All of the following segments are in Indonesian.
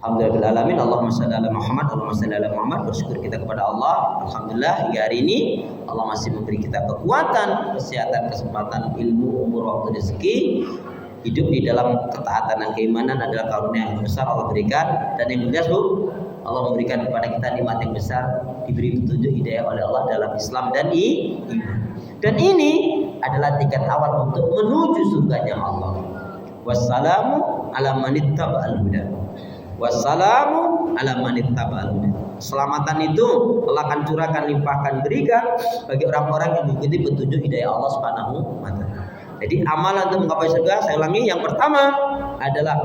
Alhamdulillah alamin. Allahumma shalli ala Muhammad, Allahumma shalli ala Muhammad. Bersyukur kita kepada Allah. Alhamdulillah hingga hari ini Allah masih memberi kita kekuatan, kesehatan, kesempatan, ilmu, umur, waktu, rezeki. Hidup di dalam ketaatan dan keimanan adalah karunia yang besar Allah berikan, dan yang mulia Allah memberikan kepada kita nikmat yang besar, diberi petunjuk hidayah oleh Allah dalam Islam dan iman. Dan ini adalah tiket awal untuk menuju surganya Allah. Wassalamu ala manittaba'al huda. Wassalamu ala manittaba'al huda. Keselamatan itu Allah akan curahkan, limpahkan, berikan bagi orang-orang yang mengikuti petunjuk hidayah Allah Subhanahu wa taala. Jadi amalan untuk menggapai surga, saya ulangi, yang pertama adalah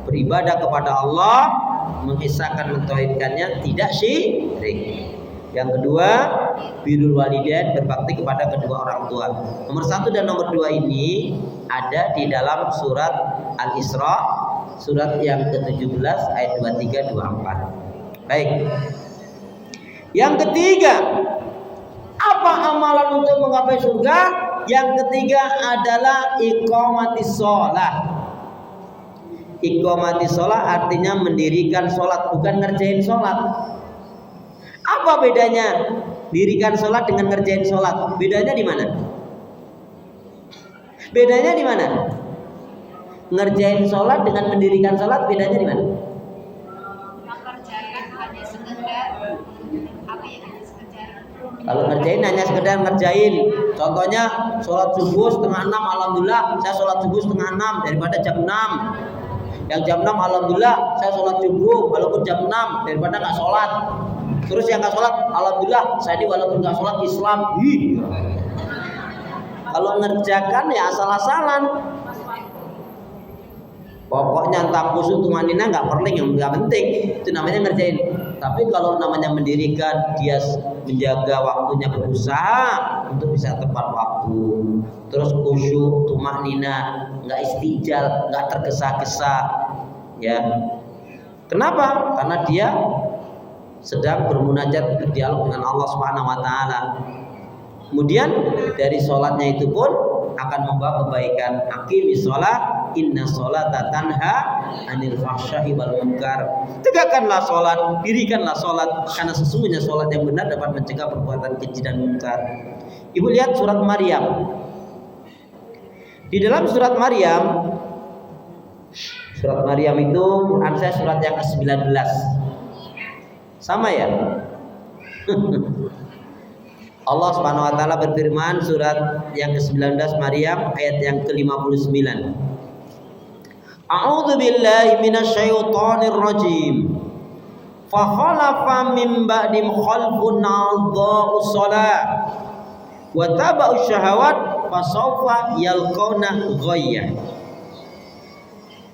beribadah kepada Allah, mengisahkan, mentauhidkannya, tidak syirik. Yang kedua, birrul walidain, berbakti kepada kedua orang tua. Nomor 1 dan nomor 2 ini ada di dalam surat Al-Isra, surat yang ke-17 ayat 23-24. Baik. Yang ketiga, apa amalan untuk menggapai surga? Yang ketiga adalah iqamatis shalah. Iqamatis shalah artinya mendirikan sholat, bukan ngerjain sholat. Apa bedanya dirikan sholat dengan ngerjain sholat? Bedanya di mana? Bedanya di mana? Ngerjain sholat dengan mendirikan sholat bedanya di mana? Mengerjakan hanya sekedar Kalau ngerjain hanya sekedar ngerjain. Contohnya sholat subuh setengah 6, alhamdulillah saya sholat subuh setengah 6 daripada jam 6. Yang jam 6 alhamdulillah saya sholat subuh walaupun jam 6 daripada nggak sholat. Terus yang nggak sholat, alhamdulillah saya ini walaupun nggak sholat Islam. Kalau ngerjakan ya asal-asalan. Pokoknya entah khusyuk tumanina nggak perlu, nggak penting. Itu namanya ngerjain. Tapi kalau namanya mendirikan, dia menjaga waktunya, berusaha untuk bisa tepat waktu. Terus khusyuk, tumanina, nggak istijal, nggak tergesa-gesa. Ya. Kenapa? Karena dia sedang bermunajat, berdialog dengan Allah Subhanahu wa taala. Kemudian dari sholatnya itu pun akan membawa kebaikan. Aqimis sholat, inna sholata tanha anil fahsya'i wal munkar. Tegakkanlah sholat, dirikanlah sholat, karena sesungguhnya sholat yang benar dapat mencegah perbuatan keji dan munkar. Ibu lihat surat Maryam. Di dalam surat Maryam itu Quran saya surat yang ke-19. Sama ya? Allah Subhanahu wa taala berfirman surat yang ke-19 Maryam ayat yang ke-59. A'udzu billahi minasyaitonir rajim. Fa khalafa min ba'dim khalfun 'adha'us shalah wa taba'us syahawat fa sawfa yalqauna ghayya.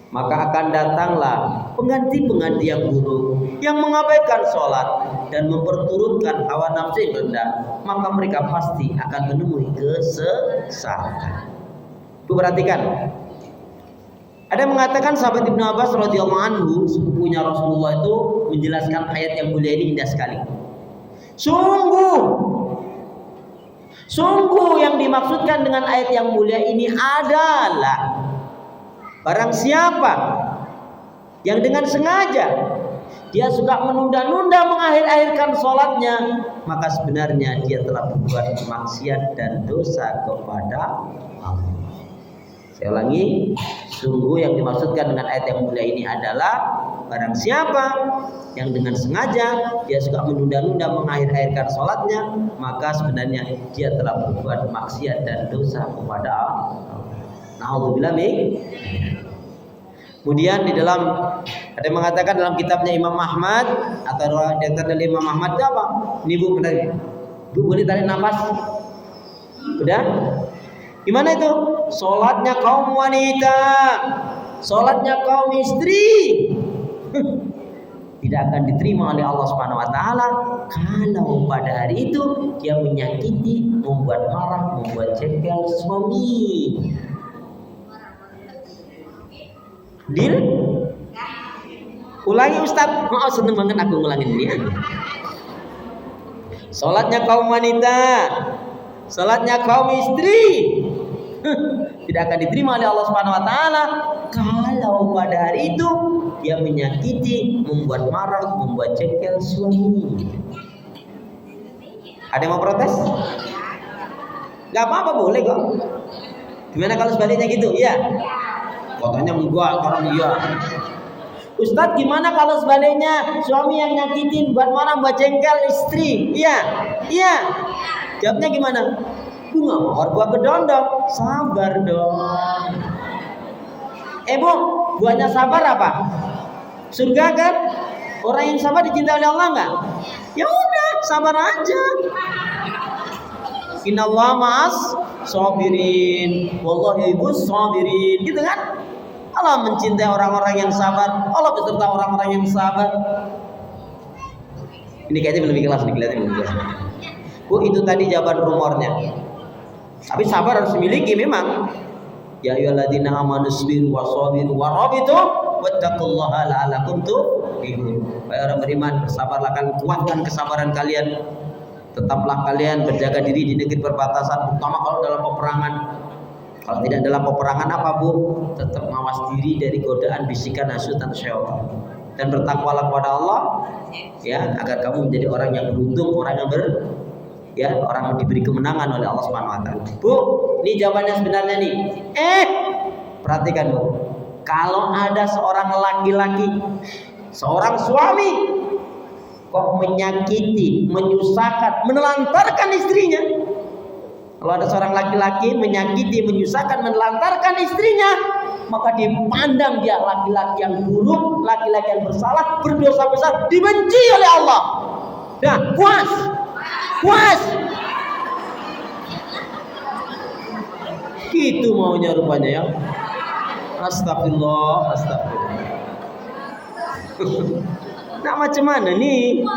Maka akan datanglah pengganti-pengganti yang buruk, yang mengabaikan sholat dan memperturutkan hawa nafsu yang rendah, maka mereka pasti akan menemui kesesatan. Perhatikan, ada yang mengatakan sahabat Ibnu Abbas radhiyallahu anhu, sepupunya Rasulullah itu menjelaskan ayat yang mulia ini indah sekali. Sungguh yang dimaksudkan dengan ayat yang mulia ini adalah barang siapa yang dengan sengaja dia suka menunda-nunda mengakhir-akhirkan sholatnya, maka sebenarnya dia telah berbuat maksiat dan dosa kepada Allah. Saya ulangi, sungguh yang dimaksudkan dengan ayat yang mulia ini adalah barang siapa yang dengan sengaja dia suka menunda-nunda mengakhir-akhirkan sholatnya, maka sebenarnya dia telah berbuat maksiat dan dosa kepada Allah. Na'udzubillah min. Kemudian di dalam ada yang mengatakan dalam kitabnya Imam Ahmad atau dari Imam Ahmad itu apa? Ini Bu, benar. Bu boleh tarik nafas? Udah? Gimana itu? Salatnya kaum wanita, salatnya kaum istri tidak akan diterima oleh Allah Subhanahu wa taala kalau pada hari itu dia menyakiti, membuat marah, membuat jengkel suami. Deal? Ulangi Ustaz. Oh, seneng banget aku ngulangin ini. Salatnya kaum wanita, salatnya kaum istri tidak akan diterima oleh Allah Subhanahu wa taala kalau pada hari itu dia menyakiti, membuat marah, membuat jengkel suami. Ada yang mau protes? Gak apa-apa, boleh kok. Gimana kalau sebaliknya gitu? Iya. Katanya enggak, orang iya. Ustadz, gimana kalau sebaliknya suami yang nyakitin, buat marah, buat jengkel istri? Iya. Iya. Jawabnya gimana? Bunga mawar buah kedondong. Sabar dong. Bu, buahnya sabar apa? Surga kan? Orang yang sabar dicintai oleh Allah enggak? Ya udah, sabar aja. Innallaha ma'as sabirin, wallahu yuhibbus sabirin. Gitu kan? Allah mencintai orang-orang yang sabar. Allah beserta orang-orang yang sabar. Ini kayaknya belum ikhlas nih, kelihatan belum ikhlas. Bu, itu tadi jawaban rumornya. Tapi sabar harus dimiliki memang. Ya ayyuhalladzina amanu sabiru wasabiru warabitu wattaqullaha la'allakum tuflihun. Wahai orang beriman, bersabarlah, kalian kuatkan kesabaran kalian. Tetaplah kalian berjaga diri di negeri perbatasan, terutama kalau dalam peperangan. Kalau tidak dalam peperangan apa, Bu? Tetap mawas diri dari godaan bisikan hasutan syaitan. Dan bertakwalah kepada Allah, ya, agar kamu menjadi orang yang beruntung, orang yang orang yang diberi kemenangan oleh Allah Subhanahu wa taala. Bu, ini jawabannya sebenarnya nih. Perhatikan, Bu. Kalau ada seorang laki-laki, seorang suami kok menyakiti, menyusahkan, menelantarkan istrinya. Kalau ada seorang laki-laki menyakiti, menyusahkan, menelantarkan istrinya, maka dipandang dia laki-laki yang buruk, laki-laki yang bersalah, berdosa besar, dibenci oleh Allah. Nah, puas. Gitu maunya rupanya ya. Astagfirullah. Nah, macam mana nih?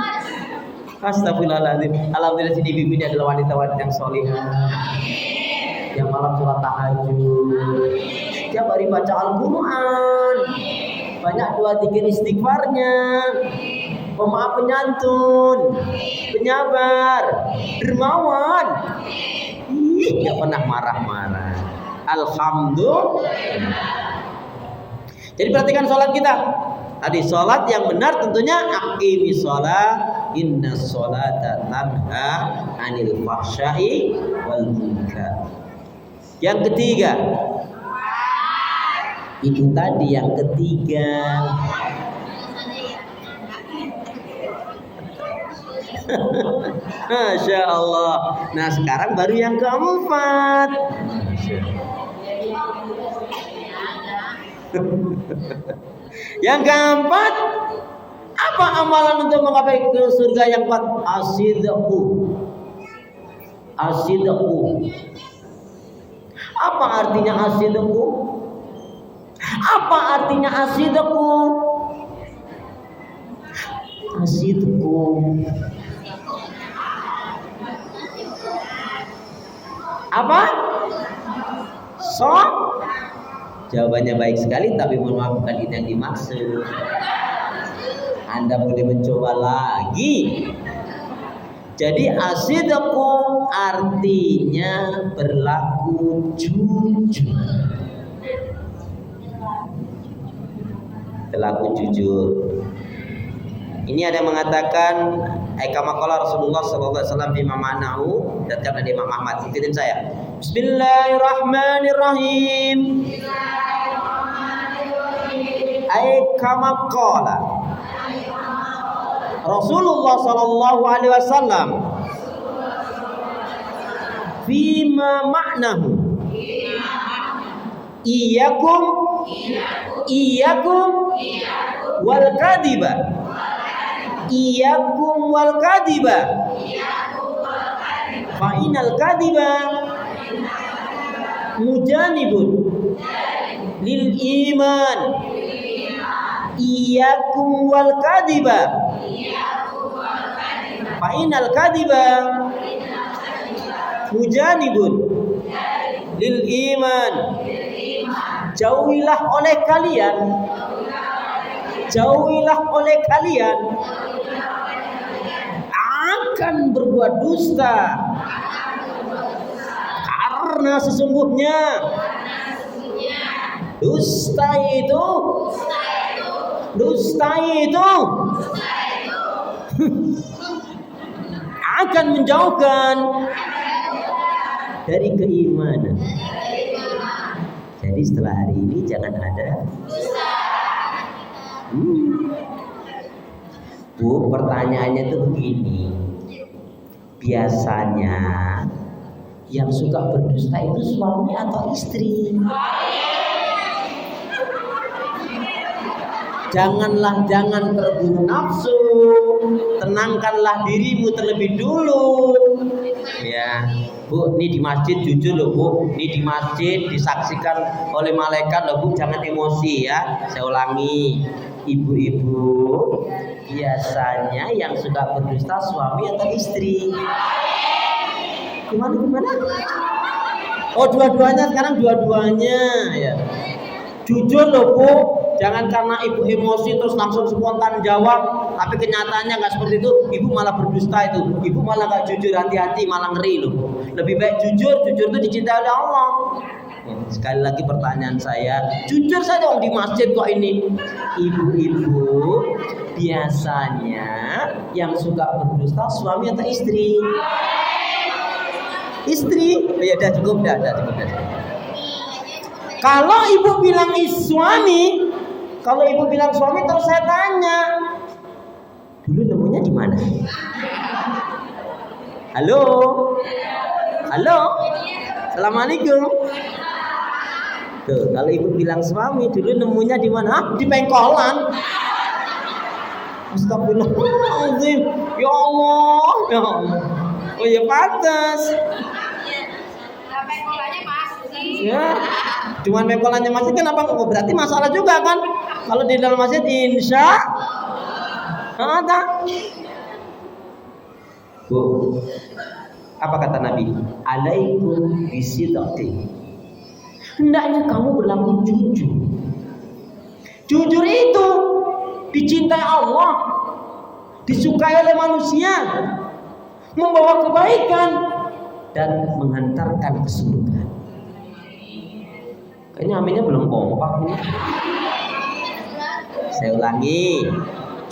Astagfirullahaladzim. Alhamdulillah sini bibi ini adalah wanita-wanita yang solihah, yang malam sholat tahajud, tiap hari baca Al-Quran, banyak doa zikir istighfarnya, pemaaf, penyantun, penyabar, dermawan, gak pernah marah-marah. Alhamdulillah. Jadi perhatikan sholat kita. Tadi sholat yang benar tentunya aqimi sholat, inna sholata tanha anil fahsya'i wal munkar. Yang ketiga, itu tadi yang ketiga. Masya Allah. Nah, sekarang baru yang keempat. Yang keempat, apa amalan untuk menggapai ke surga yang keempat? Asidqu. Apa artinya asidqu? Apa artinya asidqu? Asidqu. Apa? Jawabannya baik sekali, tapi mohon maaf, bukan itu yang dimaksud. Anda boleh mencoba lagi. Jadi asidqu artinya berlaku jujur. Berlaku jujur. Ini ada yang mengatakan kama qala Rasulullah sallallahu alaihi wasallam bima ma'nahu, dan kata Imam Ahmad. Ikutin saya. Bismillahirrahmanirrahim. Kama qala Rasulullah sallallahu alaihi wasallam fima ma'nahu iyyakum wal kadiba, iyyakum wal kadiba, fa inal kadiba mujanibun lil iman, iyyakum wal kadiba, fa inal kadiba mujanibun lil iman. Jauhilah oleh kalian akan berbuat dusta, karena sesungguhnya Dusta itu akan menjauhkan dari keimanan. Jadi setelah hari ini jangan ada Bu, pertanyaannya tuh begini. Biasanya yang suka berdusta itu suami atau istri? Jangan terburu nafsu, tenangkanlah dirimu terlebih dulu. Ya, Bu, ini di masjid jujur loh Bu, ini di masjid disaksikan oleh malaikat loh Bu, jangan emosi ya. Saya ulangi, ibu-ibu, biasanya yang suka berdusta suami atau istri? Gimana? Oh, dua-duanya, sekarang dua-duanya ya. Jujur loh Bu, jangan karena ibu emosi terus langsung spontan jawab, tapi kenyataannya nggak seperti itu. Ibu malah berdusta itu, ibu malah nggak jujur, hati-hati, malah ngeri loh. Lebih baik jujur itu dicintai oleh Allah. Sekali lagi pertanyaan saya, jujur saja dong di masjid kok ini. Ibu-ibu, biasanya yang suka berdusta suami atau istri? Istri. Ya udah cukup. Kalau ibu bilang suami, terus saya tanya, dulu nemunya di mana? Halo, assalamualaikum. Tuh, kalau ibu bilang suami, dulu nemunya di mana? Di pengkolan. Astagfirullahaladzim. Ya Allah. Oh ya pantas. Ya, cuman pengkolannya masjid kenapa? Oh, berarti masalah juga kan? Kalau di dalam masjid insya ada. Bu, apa kata Nabi? Alaikum bisidqi. Hendaknya kamu berlaku jujur. Jujur itu dicintai Allah, disukai oleh manusia, membawa kebaikan dan menghantarkan ke surga. Kayaknya aminnya belum kompak ini. Saya ulangi,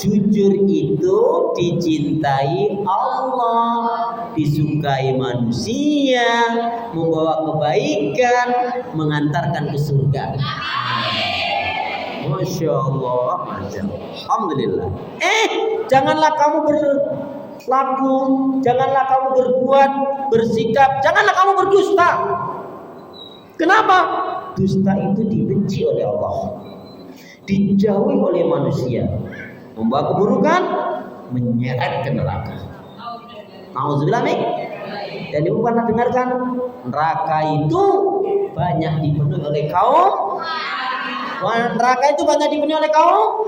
jujur itu dicintai Allah, disukai manusia, membawa kebaikan, mengantarkan ke surga. Masya Allah, alhamdulillah. Janganlah kamu berlaku, janganlah kamu berbuat, bersikap, janganlah kamu berdusta. Kenapa? Dusta itu dibenci oleh Allah, dijauhi oleh manusia, membawa keburukan, menyeret ke neraka. Nauzubillah. Dan ibu pernah dengarkan neraka itu banyak dipenuhi oleh kaum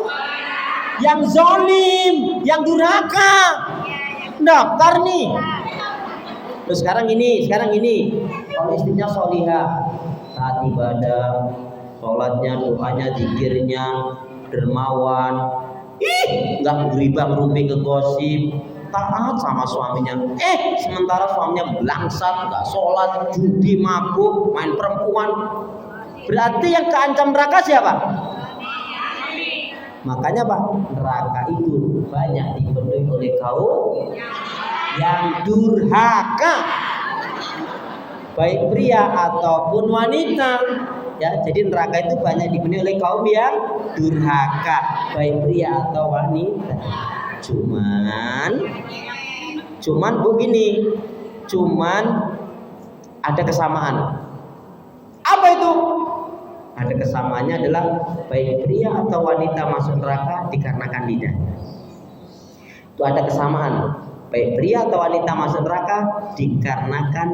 yang zalim, yang durhaka. Daftar nih. Terus sekarang ini, kalau istrinya solihah, taat ibadah, sholatnya, doanya, zikirnya, dermawan, nggak beribang rumpi ke gosip, taat sama suaminya. Sementara suaminya belangsat, nggak sholat, judi, mabuk, main perempuan. Berarti yang keancam neraka siapa? Makanya Pak, neraka itu banyak dipenuhi oleh kaum yang durhaka, baik pria ataupun wanita. Ya, jadi neraka itu banyak dipenuhi oleh kaum yang durhaka, baik pria atau wanita. Cuman begini, ada kesamaan. Apa itu? Ada kesamaannya adalah baik pria atau wanita masuk neraka dikarenakan lidah. Itu ada kesamaan. Baik pria atau wanita masuk neraka dikarenakan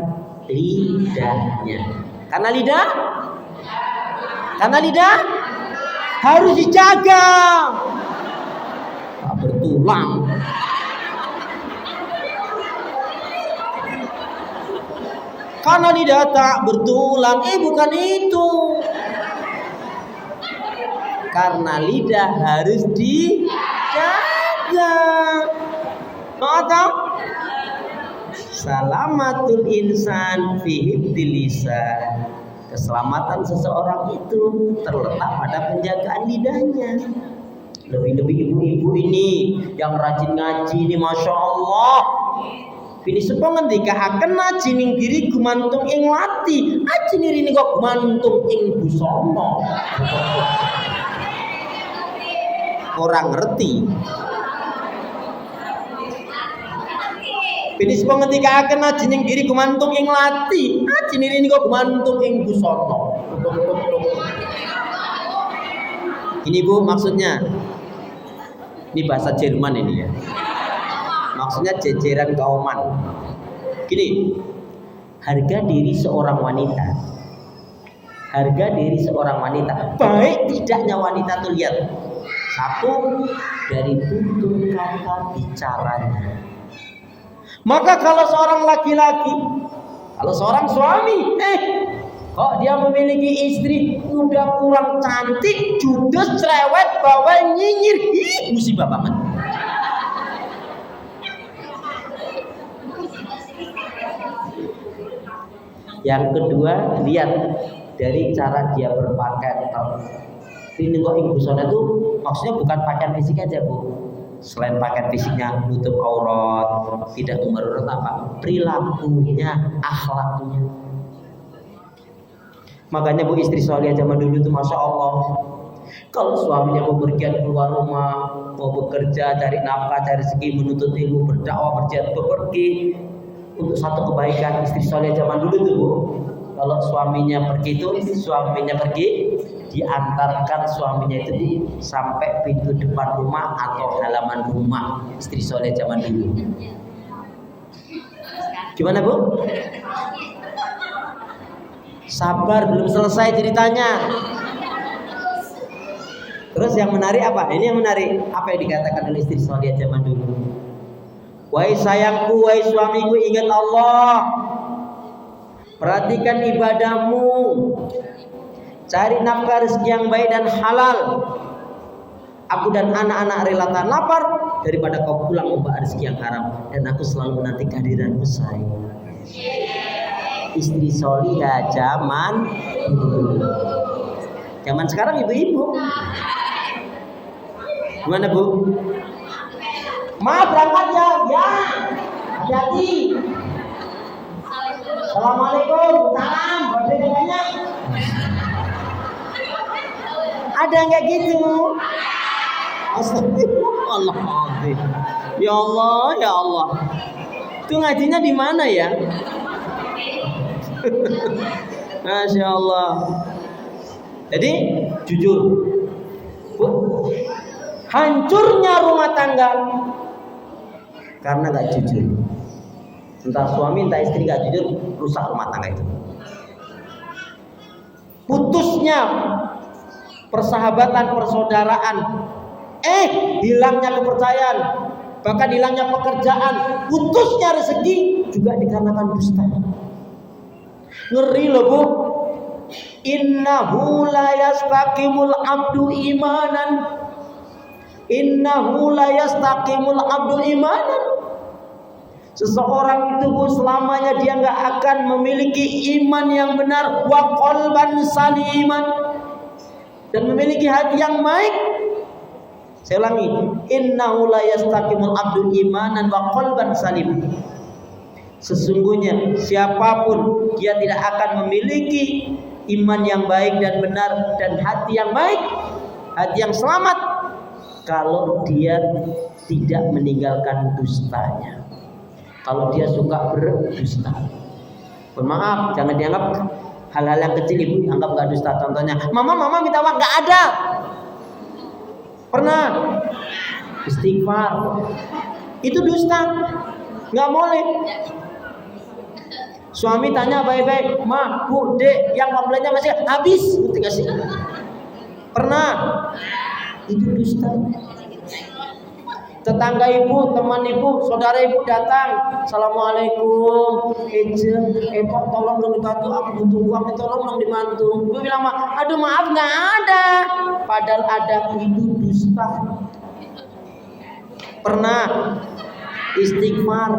lidahnya. Karena lidah harus dijaga. Tak bertulang. Karena lidah tak bertulang, bukan itu. Karena lidah harus dijaga. Tahu? Salamatul insan fi hifdzil lisan. Keselamatan seseorang itu terletak pada penjagaan lidahnya. Lebih-lebih ibu-ibu ini yang rajin ngaji ini, masya Allah. Ini sepong ngendika akan ngaji ning diri gumantung ing lati, aji niri kok gumantung ing busana. Orang ngerti. Ini sepong ngendika akan ngaji ning diri gumantung ing lati, aji niri kok gumantung ing busana. Ini Bu maksudnya. Ini bahasa Jerman ini ya. Maksudnya jejeran kauman. Gini, harga diri seorang wanita. Harga diri seorang wanita. Baik tidaknya wanita itu lihat. Satu, dari tutur kata bicaranya. Maka kalau seorang laki-laki, kalau seorang suami, kok dia memiliki istri udah kurang cantik, judes, cerewet, bawel, nyinyir, musibah banget. Yang kedua, lihat dari cara dia berpakaian. Ini kok ibu busana itu maksudnya bukan pakaian fisik aja Bu. Selain pakaian fisiknya nutup aurat, tidak menurut apa? Perilakunya, akhlaknya. Makanya Bu istri soleh zaman dulu itu masya Allah, kalau suaminya mau bepergian keluar rumah, mau bekerja, cari nafkah, cari rezeki, menuntut ilmu, berdakwah, berjihad, bepergi untuk satu kebaikan. Istri soleh zaman dulu itu Bu, kalau suaminya pergi itu, diantarkan suaminya itu sampai pintu depan rumah atau halaman rumah. Istri soleh zaman dulu. Gimana Bu? Sabar, belum selesai ceritanya. Terus yang menarik apa? Ini yang menarik. Apa yang dikatakan oleh istri soleh zaman dulu? Wahai sayangku, wahai suamiku, ingat Allah. Perhatikan ibadahmu. Cari nafkah rezeki yang baik dan halal. Aku dan anak-anak rela lapar daripada kau pulang membawa rezeki yang haram. Dan aku selalu menanti kehadiranmu sayang. Istri solihah zaman dulu. Zaman sekarang ibu-ibu. Gimana Bu? Maaf berangkat ya. Ya. Hati-hati. Assalamualaikum. Salam. Bagaimana? Ada nggak gitu? Astagfirullahaladzim. Ya Allah, ya Allah. Itu ngajinya di mana ya? Masya Allah. Jadi jujur, Bu, hancurnya rumah tangga karena nggak jujur. Entah suami entah istri nggak jujur, rusak rumah tangga itu. Putusnya persahabatan, persaudaraan, hilangnya kepercayaan, bahkan hilangnya pekerjaan, putusnya rezeki juga dikarenakan dusta. Ngeri loh Bu. Innahu la yastaqimul abdu imanan. Innahu la yastaqimul abdu imanan. Seseorang itu Bu, selamanya dia nggak akan memiliki iman yang benar, wa qalban saliman, dan memiliki hati yang baik. Saya ulangi, innahu la yastaqimul abdu imanan wa qalban salim. Sesungguhnya siapapun dia tidak akan memiliki iman yang baik dan benar dan hati yang baik, hati yang selamat, kalau dia tidak meninggalkan dustanya. Kalau dia suka berdusta. Maaf, jangan dianggap hal-hal yang kecil Ibu anggap gak dusta. Contohnya, mama minta uang, gak ada. Pernah istighfar, itu dusta, nggak boleh. Suami tanya baik-baik, Ma, Bu, Dek, yang komplainnya masih habis, nggak sih? Pernah, itu dusta. Tetangga ibu, teman ibu, saudara ibu datang, Assalamualaikum, Pak, tolong dong dibantu, aku butuh uang, tolong dong dibantu. Ibu bilang, aduh maaf nggak ada, padahal ada, itu dusta. Pernah istighfar,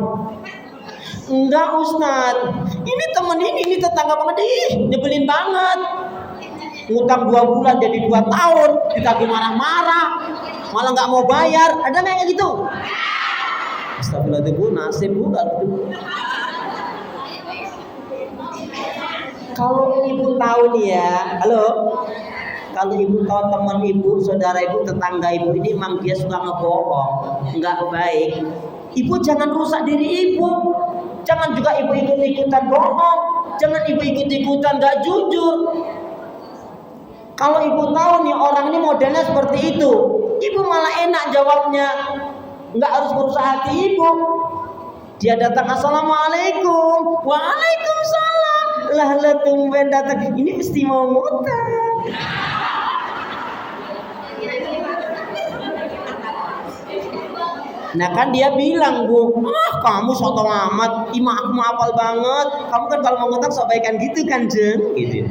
enggak Ustaz, ini teman temen ini tetangga banget, nyebelin banget. Ngutang 2 bulan jadi 2 tahun, ditagih marah-marah, malah nggak mau bayar. Ada nggak kayak gitu? Astagfirullahaladzim, Bu, nasib Bu kalau gitu. Kalau ibu tahu nih ya, halo, kalau ibu tahu teman ibu, saudara ibu, tetangga ibu ini memang dia suka ngebohong, nggak baik, ibu jangan rusak diri ibu. Jangan juga ibu ikut-ikutan bohong, jangan ibu ikut-ikutan nggak jujur. Kalau ibu tahu nih orang ini modelnya seperti itu, ibu malah enak jawabnya, nggak harus merusak hati ibu. Dia datang, assalamualaikum, waalaikumsalam, lah tumben datang, ini mesti mau ngutang. Nah kan dia bilang, Bu, kamu soto amat, ima aku mau hafal banget, kamu kan kalau mau ngutang sobaikan gitu kan Jeng, gitu.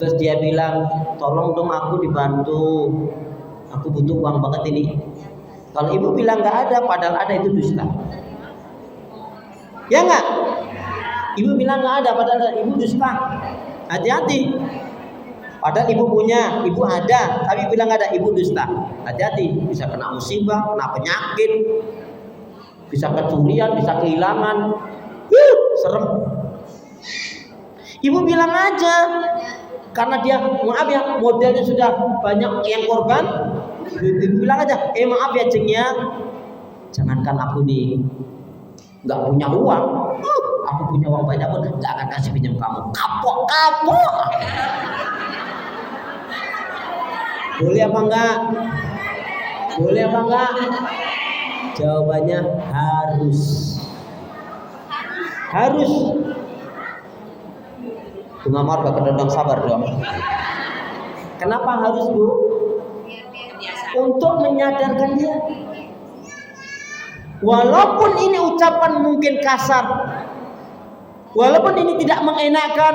Terus dia bilang, tolong dong aku dibantu, aku butuh uang banget ini. Kalau ibu bilang nggak ada, padahal ada, itu dusta. Ya nggak? Ibu bilang nggak ada, padahal ada, ibu dusta. Hati-hati. Padahal ibu punya, ibu ada, tapi bilang nggak ada, ibu dusta. Hati-hati, bisa kena musibah, kena penyakit, bisa kecurian, bisa kehilangan. Serem. Ibu bilang aja, karena dia maaf ya, modelnya sudah banyak yang korban. Ibu bilang aja, maaf ya Jeng ya, jangankan aku nih nggak punya uang, aku punya uang banyak pun nggak akan kasih pinjam kamu. Kapok. Boleh apa enggak? Boleh apa enggak? Jawabannya harus. Bunga Mawar bakal dong, sabar dong. Kenapa harus, Bu? Untuk menyadarkan dia. Walaupun ini ucapan mungkin kasar, walaupun ini tidak mengenakan,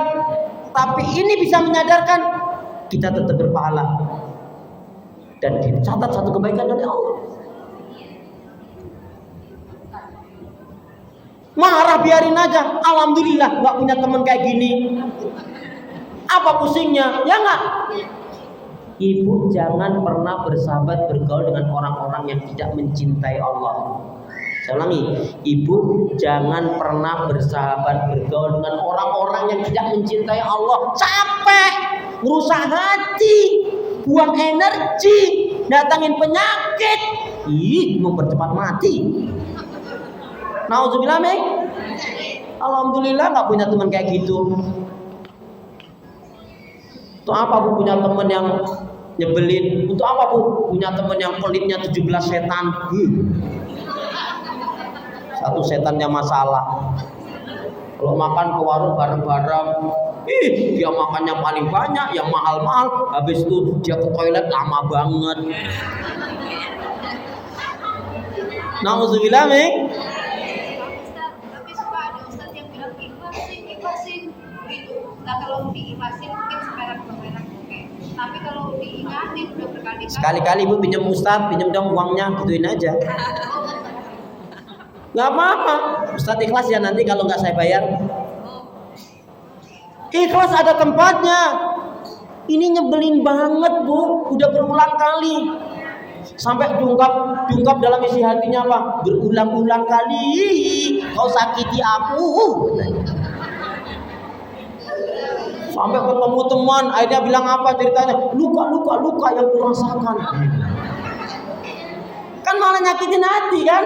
tapi ini bisa menyadarkan, kita tetap berpahala dan dicatat satu kebaikan dari Allah. Marah biarin aja, alhamdulillah gak punya teman kayak gini. Apa pusingnya? Ya enggak? Ibu jangan pernah bersahabat bergaul dengan orang-orang yang tidak mencintai Allah. Saya ulangi, ibu jangan pernah bersahabat bergaul dengan orang-orang yang tidak mencintai Allah. Capek, merusak hati, buang energi, datangin penyakit, mempercepat mati. Nauzubillah, alhamdulillah nggak punya teman kayak gitu. Untuk apa Bu punya teman yang nyebelin? Untuk apa Bu punya teman yang pelitnya 17 setan? Satu setannya masalah. Kalau makan ke warung bareng-bareng, dia makannya paling banyak, yang mahal-mahal. Habis itu dia ke toilet lama banget. Nauzubillah, Tapi suka ada ustaz yang bilang ikhlasin gitu. Nah kalau diikhlasin mungkin sekarang bermerah oke. Tapi kalau diingatin udah berkali-kali. Sekali-kali Bu pinjam ustaz, pinjam dong uangnya, gituin aja. Gak apa-apa, Ustaz ikhlas ya, nanti kalau nggak saya bayar. Ikhlas ada tempatnya. Ini nyebelin banget Bu, udah berulang kali. Sampai diungkap dalam isi hatinya apa? Berulang-ulang kali kau sakiti aku. Sampai ketemu teman, akhirnya bilang apa ceritanya? Luka yang kurasakan. Kan malah nyakitin hati kan?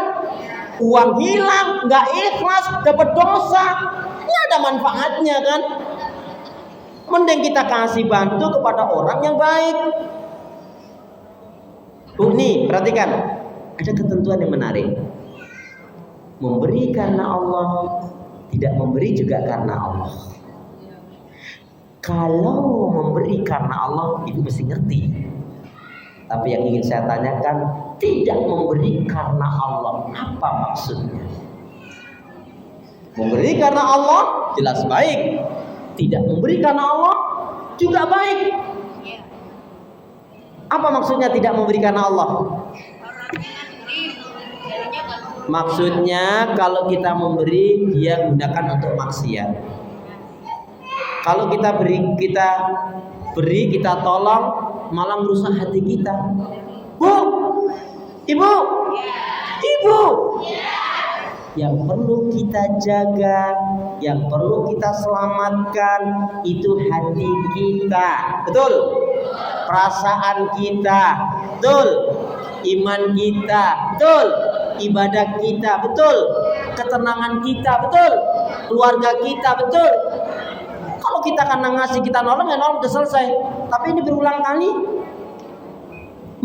Uang hilang, nggak ikhlas, dapat dosa, nggak ada manfaatnya kan? Mending kita kasih bantu kepada orang yang baik. Bu, nih perhatikan, ada ketentuan yang menarik. Memberi karena Allah, tidak memberi juga karena Allah. Kalau memberi karena Allah, ibu mesti ngerti. Tapi yang ingin saya tanyakan, tidak memberi karena Allah, apa maksudnya? Memberi karena Allah jelas baik, tidak memberi karena Allah juga baik. Apa maksudnya tidak memberi karena Allah? Orangnya nanti jadinya nggak Maksudnya kalau kita memberi, dia gunakan untuk maksiat. Kalau kita beri, kita tolong, malah merusak hati kita. Bu, ibu, ibu. Yang perlu kita jaga, yang perlu kita selamatkan itu hati kita, betul? Perasaan kita, betul? Iman kita, betul? Ibadah kita, betul? Ketenangan kita, betul? Keluarga kita, betul? Kalau kita karena ngasih, kita nolong, ya nolong, udah selesai. Tapi ini berulang kali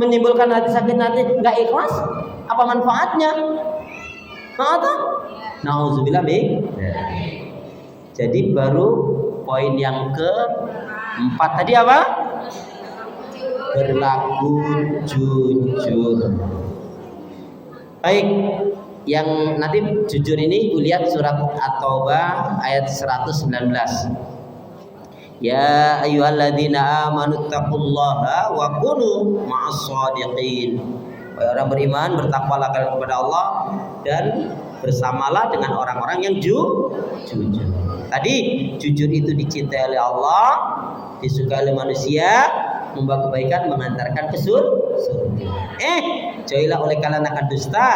menimbulkan hati sakit hati, nggak ikhlas. Apa manfaatnya? Nauzubillah min. Jadi baru poin yang keempat tadi apa? Berlaku jujur. Baik, yang nanti jujur ini lihat surat At-Taubah ayat 119. Ya ayyuhalladzina amanu taqullaha wa kunu ma'as shadiqin. Wahai orang beriman, bertakwalah kalian kepada Allah dan bersamalah dengan orang-orang yang jujur. Tadi jujur itu dicintai oleh Allah, disukai oleh manusia, membawa kebaikan, mengantarkan ke surga. Jauhilah oleh kalian akan dusta.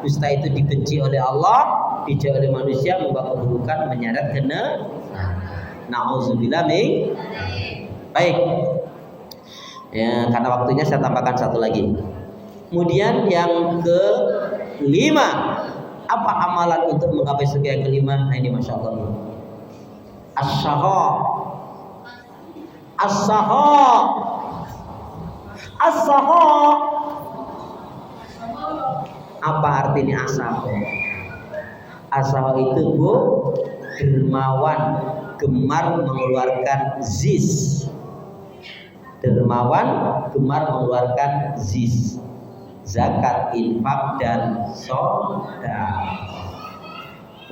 Dusta itu dibenci oleh Allah, dijauhi oleh manusia, membawa keburukan, menyeret ke neraka. Nauzubillah min. Baik. Ya, karena waktunya saya tambahkan satu lagi. Kemudian yang kelima, apa amalan untuk menggapai surga yang kelima? Nah, ini masya Allah. As-saha. Apa artinya as-saha? As-saha itu Bu, dermawan, gemar mengeluarkan zis. Dermawan, gemar mengeluarkan zis. Zakat, infak, dan sedekah.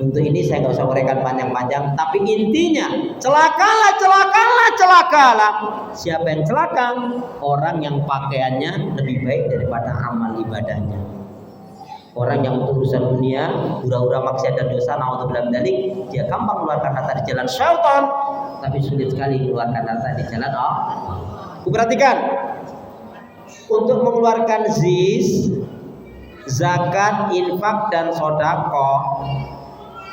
Untuk ini saya nggak usah uraikan panjang-panjang, tapi intinya celakalah. Siapa yang celaka? Orang yang pakaiannya lebih baik daripada amal ibadahnya. Orang yang untuk urusan dunia, hura-hura maksiat dan dosa, naudzubillah min dzalik, dia gampang mengeluarkan harta di jalan syaitan, tapi sulit sekali mengeluarkan harta di jalan Allah. Perhatikan. Untuk mengeluarkan zis, zakat, infak, dan sodako,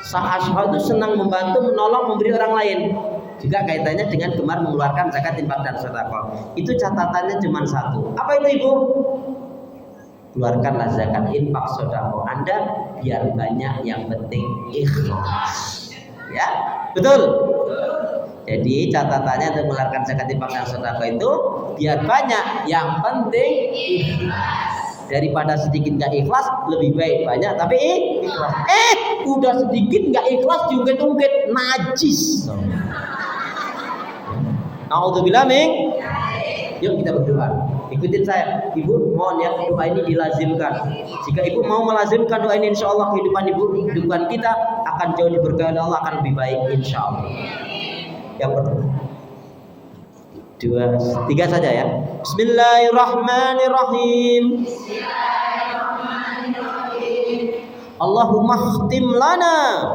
sa'ashah itu senang membantu, menolong, memberi orang lain. Juga kaitannya dengan gemar mengeluarkan zakat, infak, dan sodako. Itu catatannya cuma satu. Apa itu Ibu? Keluarkanlah zakat, infak, sodako Anda biar banyak, yang penting ikhlas. Ya, betul? Jadi catatannya untuk mengeluarkan zakat, infak, dan sedekah itu biar banyak, yang penting ikhlas. Daripada sedikit nggak ikhlas, lebih baik banyak tapi ikhlas. Udah sedikit nggak ikhlas, diungkit-ungkit, najis. Nauzubillah min. Yuk kita berdoa. Ikutin saya. Ibu mohon ya, doa ini dilazimkan. Jika ibu mau melazimkan doa ini, insya Allah kehidupan kita akan jauh diberkahi oleh Allah, akan lebih baik insya Allah. Yang pertama, 2, 3 saja ya. Bismillahirrahmanirrahim. Allahumma khtim lana.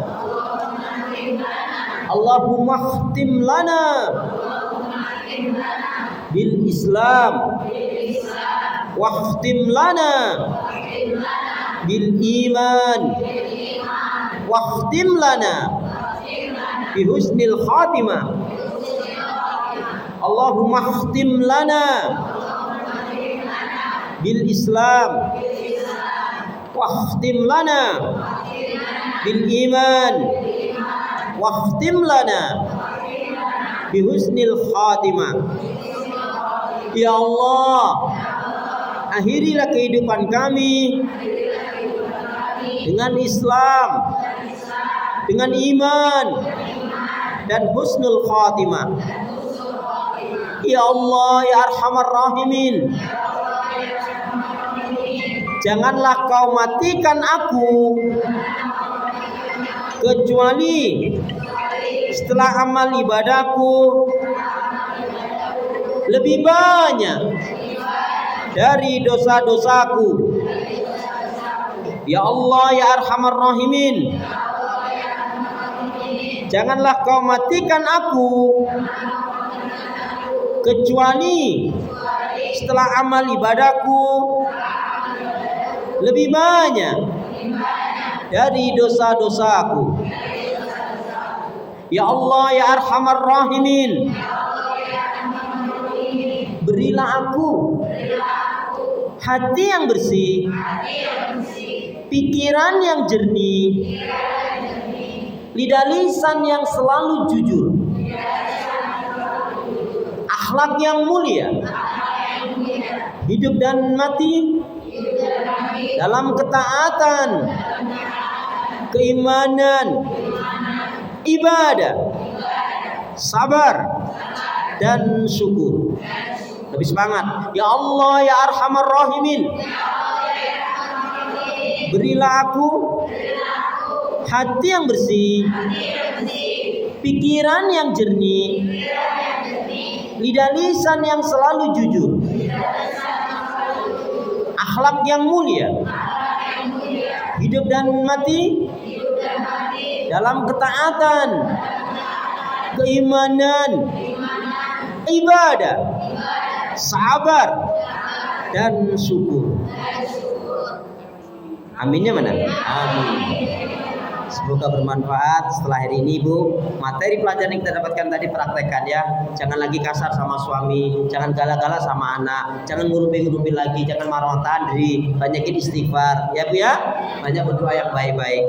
Allahumma khtim lana bil Islam. Wakhtim lana bil iman. Wakhtim lana bi husnil khatimah. Allahumma khtim lana bil Islam. Wakhtim lana bil iman. Wakhtim lana bi husnil khatimah. Ya Allah, akhirilah kehidupan kami dengan Islam, dengan iman, dan husnul khatimah. Ya Allah, ya Arhamar Rahimin, janganlah kau matikan aku kecuali setelah amal ibadahku lebih banyak dari dosa-dosaku. Ya Allah ya Arhamar Rahimin, janganlah kau matikan aku kecuali setelah amal ibadahku lebih banyak dari dosa-dosaku. Ya Allah ya Arhamar Rahimin, berilah aku hati yang bersih, pikiran yang jernih, lidah lisan yang selalu jujur, akhlak yang mulia, hidup dan mati dalam ketaatan, keimanan, ibadah, sabar, dan syukur. Lebih semangat. Ya Allah ya Arhamar Rahimin, berilah aku hati yang bersih, pikiran yang jernih, lidah lisan yang selalu jujur, akhlak yang mulia, hidup dan mati dalam ketaatan, keimanan, ibadah, sabar, dan syukur. Aminnya mana? Amin. Semoga bermanfaat setelah hari ini, Bu. Materi pelajaran yang kita dapatkan tadi praktekkan ya. Jangan lagi kasar sama suami, jangan galak-galak sama anak, jangan ngurupin lagi, jangan marah-marahan diri, banyakin istighfar ya Bu ya. Banyak berdoa yang baik-baik.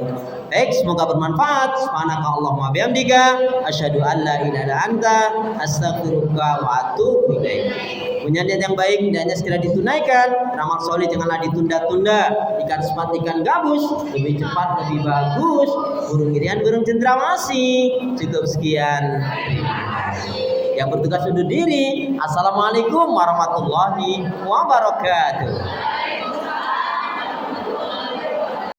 Baik, semoga bermanfaat. Subhanakallahumma bihamdika asyhadu an la ilaha illa anta astaghfiruka wa atubu ilaik. Punya niat yang baik hendaknya segera ditunaikan. Amal soleh janganlah ditunda-tunda. Ikan sepat, ikan gabus, lebih cepat, lebih bagus. Burung irian, burung cendrawasih. Cukup sekian. Yang bertugas undur diri. Assalamualaikum warahmatullahi wabarakatuh.